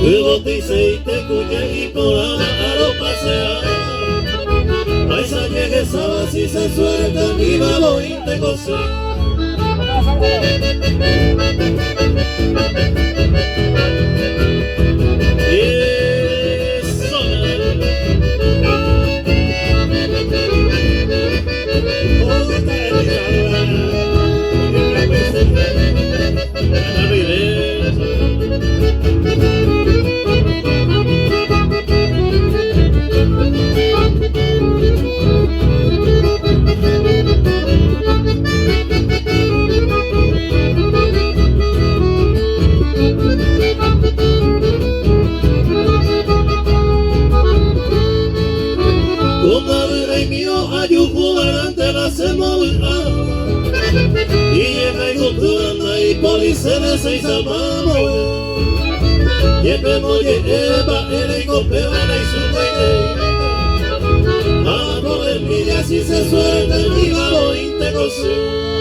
Luego te hice y te cuñé y por a lo pasea. Paisa llegue sábado si se suelta mi babo y te gocé. Policene se izamamo Yepe moye eba ele golpeo na isuke Amo envidia si se suelta el hígado y te gocé.